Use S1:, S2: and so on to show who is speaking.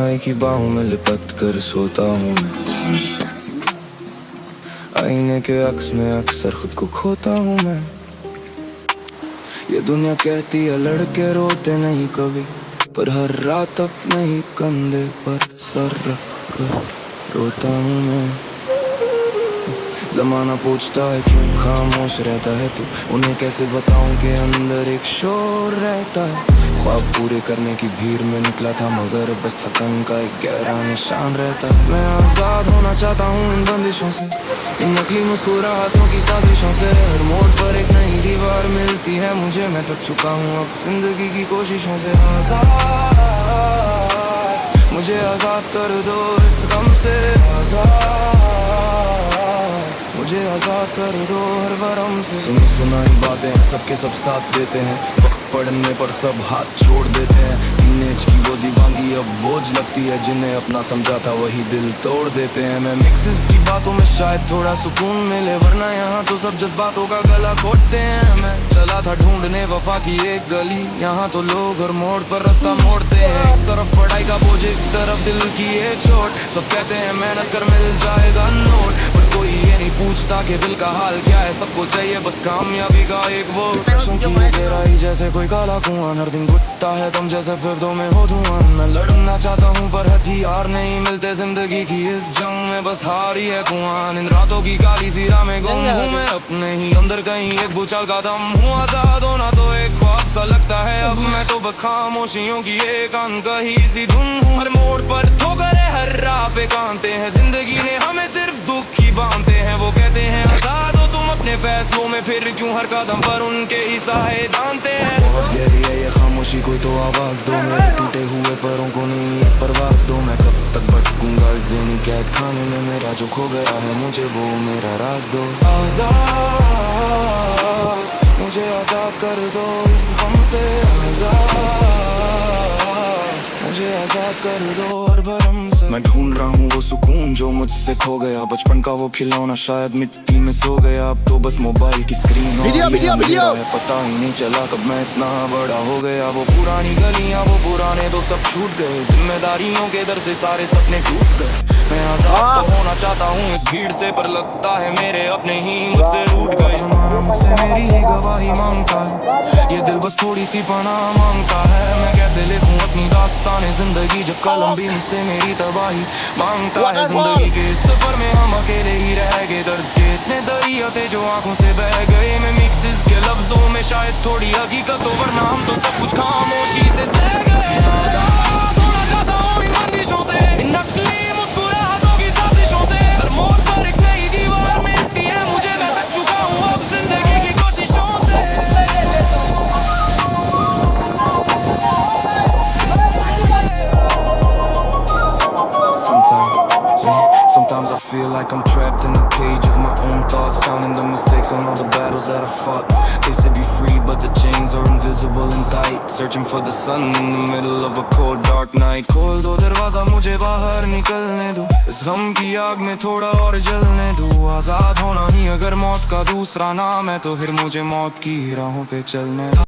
S1: तन्हाई की बाहों में लिपट कर सोता हूँ मैं। आईने के अक्स में अक्सर खुद को खोता हूँ मैं। ये दुनिया कहती है लड़के रोते नहीं कभी, पर हर रात अपने ही कंधे पर सर रख कर रोता हूँ मैं। जमाना पूछता है क्यों खामोश रहता है तू, उन्हें कैसे बताऊं कि अंदर एक शोर रहता है। ख्वाब पूरे करने की भीड़ में निकला था, मगर बस थकन का एक गहरा निशान रहता है। मैं आजाद होना चाहता हूँ इन बंदिशों से, इन नकली मुस्कुराहटों की साजिशों से। हर मोड़ पर एक नई दीवार मिलती है मुझे, मैं थक चुका हूँ अब जिंदगी की कोशिशों से। आजाद, मुझे आजाद कर दो इस गम से। आजाद, मुझे आजाद कर दो हर भरम से। सुनी सुनाई बातें हैं, सबके सब साथ देते हैं, वक्त पड़ने पर सब हाथ छोड़ देते हैं। टीनेज की वो दीवानगी अब बोझ लगती है, जिन्हें अपना समझा था वही दिल तोड़ देते हैं। मैं मिक्सेस की बातों में शायद थोड़ा सुकून मिले, वरना यहाँ तो सब जज्बातों का गला घोटते हैं। मैं चला था ढूंढने वफा की एक गली, यहाँ तो लोग हर मोड़ पर रास्ता मोड़ते हैं। एक तरफ पढ़ाई का बोझ, एक तरफ दिल की एक चोट। सब कहते हैं मेहनत कर मिल जाएगा नोट, पर कोई ये नहीं पूछता कि दिल का हाल क्या है। सबको चाहिए बस कामयाबी का एक वो गहराई, जैसे कोई काला कुआं हर दिन घुटता है तुम जैसे फिर में हो धुआं। मैं लड़ना चाहता हूँ पर हथियार नहीं मिलते, जिंदगी की इस जंग में बस हारी है कुआं। इन रातों की काली सीरा में गुम हूँ मैं, अपने ही अंदर कहीं एक भूचाल का दम हूँ। आजाद होना तो एक ख्वाब सा लगता है अब, मैं तो बस खामोशियों की एक अनकही सी धुन हूँ। हर मोड़ पर ठोकर है, हर राह पे कांटे हैं, जिंदगी ने हमें सिर्फ दुख ही बांधते हैं। वो कहते हैं आजाद हो तुम अपने फैसलों में, फिर क्यों हर कदम पर उनके ही साहे दानते हैं। बहुत गहरी है ये खामोशी, कोई तो आवाज दो, मेरे टूटे हुए पैरों को नहीं एक परवाज दो। मैं कब तक भटकूंगा इस ज़हनी कैद खाने में, मेरा जो खो गया है मुझे वो मेरा राज दो। आजाद, मुझे आजाद कर दो इस गम से। आजाद, मुझे आजाद कर दो हर भरम से। मैं ढूंढ रहा हूँ वो सुकून जो मुझसे खो गया, बचपन का वो खिलौना शायद मिट्टी में सो गया। अब तो बस मोबाइल की स्क्रीन है, पता ही नहीं चला कब मैं इतना बड़ा हो गया। वो पुरानी गलियाँ, वो पुराने तो सब छूट गए, जिम्मेदारियों के दर से सारे सपने टूट गए। मैं आजाद तो होना चाहता हूँ इस भीड़ से, पर लगता है मेरे अपने ही मुझसे रूठ गए। जमाना मुझसे मेरी ही गवाही मांगता है, ये दिल बस थोड़ी सी पनाह मांगता है। मैं कैसे लिखूं अपनी दास्ताने जिंदगी, जब कलम भी मुझसे मेरी तबाही मांगता है। जिंदगी के इस सफर में हम अकेले ही रह गए, दर्द के इतने दरिया थे जो आंखों से बह गए। मैं मिक्सेस के लफ्जों में शायद थोड़ी हकीकत हो, वरना हम तो सब कुछ खामोशी से सह गए। आजाद होना चाहता हूं इन बंदिशों से, इन नकली मुस्कुराहटों की साजिशों से। हर मोड़ पर एक नई दीवार मिलती है मुझे, मैं थक चुका हूं अब जिंदगी की कोशिशों से। Sometimes I feel like I'm trapped in a cage of my own thoughts, counting the mistakes and all the battles that I fought. They said be free, but the chains are invisible and tight. Searching for the sun in the middle of a cold, dark night. खोल दो दरवाजा, मुझे बाहर निकलने दो, इस गम की आग में थोड़ा और जलने दो। आजाद होना ही अगर मौत का दूसरा नाम है, तो फिर मुझे मौत की राहों पे चलने दो।